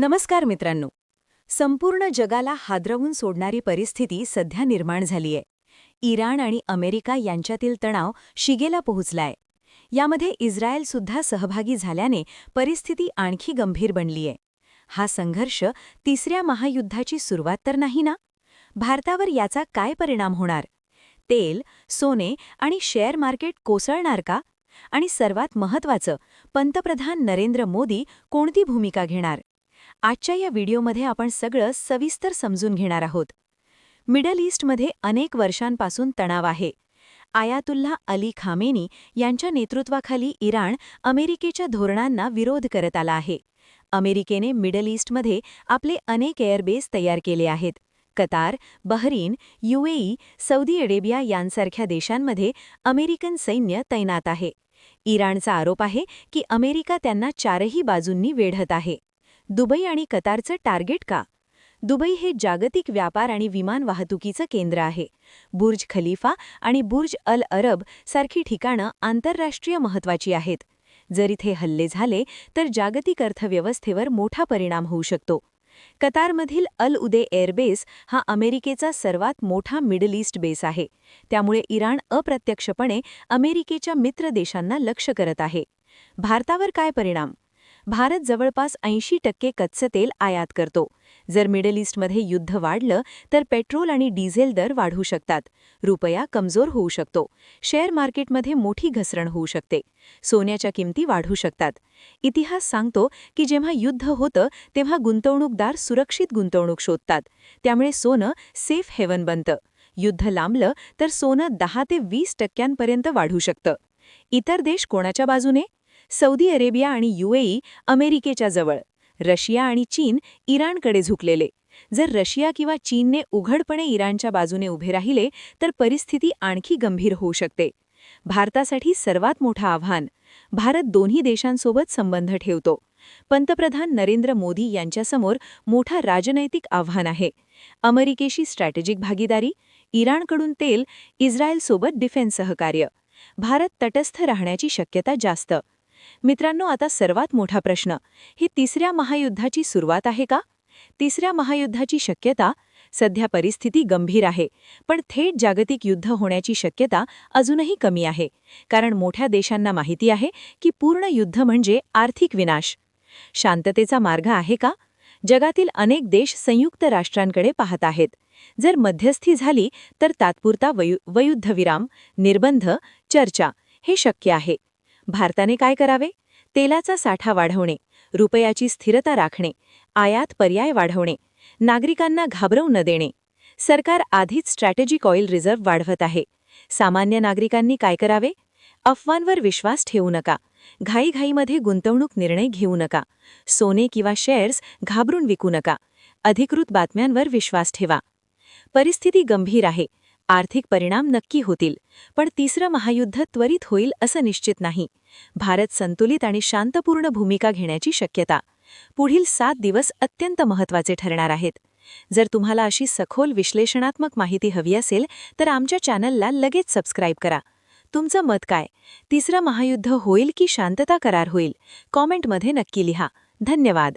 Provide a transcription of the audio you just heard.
नमस्कार मित्रांनो. संपूर्ण जगाला हादरवून सोडणारी परिस्थिती सध्या निर्माण झालीय. इराण आणि अमेरिका यांच्यातील तणाव शिगेला पोहोचलाय. यामध्ये इस्रायल सुद्धा सहभागी झाल्याने परिस्थिती आणखी गंभीर बनलीय. हा संघर्ष तिसऱ्या महायुद्धाची सुरुवात तर नाही ना? भारतावर याचा काय परिणाम होणार? तेल, सोने आणि शेअर मार्केट कोसळणार का? आणि सर्वात महत्त्वाचं, पंतप्रधान नरेंद्र मोदी कोणती भूमिका घेणार? आजच्या या व्हिडिओमध्ये आपण सगळं सविस्तर समजून घेणार आहोत. मिडल ईस्टमध्ये अनेक वर्षांपासून तणाव आहे. आयातुल्ला अली खामेनी यांच्या नेतृत्वाखाली इराण अमेरिकेच्या धोरणांना विरोध करत आला आहे. अमेरिकेने मिडल ईस्टमध्ये आपले अनेक एअरबेस तयार केले आहेत. Qatar, Bahrain, UAE, Saudi Arabia यांसारख्या देशांमध्ये अमेरिकन सैन्य तैनात आहे. इराणचा आरोप आहे की अमेरिका त्यांना चारही बाजूंनी वेढत आहे. दुबई आणि कतारचं टार्गेट का? दुबई हे जागतिक व्यापार आणि विमान वाहतुकीचं केंद्र आहे. बुर्ज खलिफा आणि बुर्ज अल अरब सारखी ठिकाणं आंतरराष्ट्रीय महत्त्वाची आहेत. जर इथे हल्ले झाले तर जागतिक अर्थव्यवस्थेवर मोठा परिणाम होऊ शकतो. कतारमधील अल उदे एअरबेस हा अमेरिकेचा सर्वात मोठा मिडल ईस्ट बेस आहे. त्यामुळे इराण अप्रत्यक्षपणे अमेरिकेच्या मित्र देशांना लक्ष्य करत आहे. भारतावर काय परिणाम? भारत जवळपास 80% कच्चं तेल आयात करतो. जर मिडल ईस्टमध्ये युद्ध वाढलं तर पेट्रोल आणि डिझेल दर वाढू शकतात. रुपया कमजोर होऊ शकतो. शेअर मार्केटमध्ये मोठी घसरण होऊ शकते. सोन्याच्या किमती वाढू शकतात. इतिहास सांगतो की जेव्हा युद्ध होतं तेव्हा गुंतवणूकदार सुरक्षित गुंतवणूक शोधतात. त्यामुळे सोनं सेफ हेवन बनतं. युद्ध लांबलं तर सोनं 10 ते 20% वाढू शकतं. इतर देश कोणाच्या बाजूने? सौदी अरेबिया आणि UAE अमेरिकेच्या जवळ. रशिया आणि चीन इराणकडे झुकलेले. जर रशिया किंवा चीनने उघडपणे इराणच्या बाजूने उभे राहिले तर परिस्थिती आणखी गंभीर होऊ शकते. भारतासाठी सर्वात मोठं आव्हान. भारत दोन्ही देशांसोबत संबंध ठेवतो. पंतप्रधान नरेंद्र मोदी यांच्यासमोर मोठा राजनैतिक आव्हान आहे. अमेरिकेशी स्ट्रॅटेजिक भागीदारी, इराणकडून तेल, इस्रायलसोबत डिफेन्स सहकार्य. भारत तटस्थ राहण्याची शक्यता जास्त. मित्रांनो, आता सर्वात मोठा प्रश्न, ही तिसऱ्या महायुद्धाची सुरुवात आहे का? तिसऱ्या महायुद्धाची शक्यता? सध्या परिस्थिती गंभीर आहे, पण थेट जागतिक युद्ध होण्याची शक्यता अजूनही कमी आहे. कारण मोठ्या देशांना माहिती आहे की पूर्ण युद्ध म्हणजे आर्थिक विनाश. शांततेचा मार्ग आहे का? जगातील अनेक देश संयुक्त राष्ट्रांकडे पाहत आहेत. जर मध्यस्थी झाली तर तात्पुरता वयुद्धविराम, निर्बंध, चर्चा हे शक्य आहे. भारताने काय करावे? तेलाचा साठा वाढवणे, रुपयाची स्थिरता राखणे, आयात पर्याय वाढवणे, नागरिकांना घाबरवू न देणे. सरकार आधीच स्ट्रॅटेजिक ऑइल रिझर्व्ह वाढवत आहे. सामान्य नागरिकांनी काय करावे? अफवांवर विश्वास ठेवू नका. घाईघाईमध्ये गुंतवणूक निर्णय घेऊ नका. सोने किंवा शेअर्स घाबरून विकू नका. अधिकृत बातम्यांवर विश्वास ठेवा. परिस्थिती गंभीर आहे. आर्थिक परिणाम नक्की होतील, पण तिसरं महायुद्ध त्वरित होईल असं निश्चित नाही. भारत संतुलित आणि शांतपूर्ण भूमिका घेण्याची शक्यता. पुढील 7 दिवस अत्यंत महत्त्वाचे ठरणार आहेत. जर तुम्हाला अशी सखोल विश्लेषणात्मक माहिती हवी असेल तर आमच्या चॅनलला लगेच सबस्क्राईब करा. तुमचं मत काय? तिसरं महायुद्ध होईल की शांतता करार होईल? कॉमेंटमध्ये नक्की लिहा. धन्यवाद.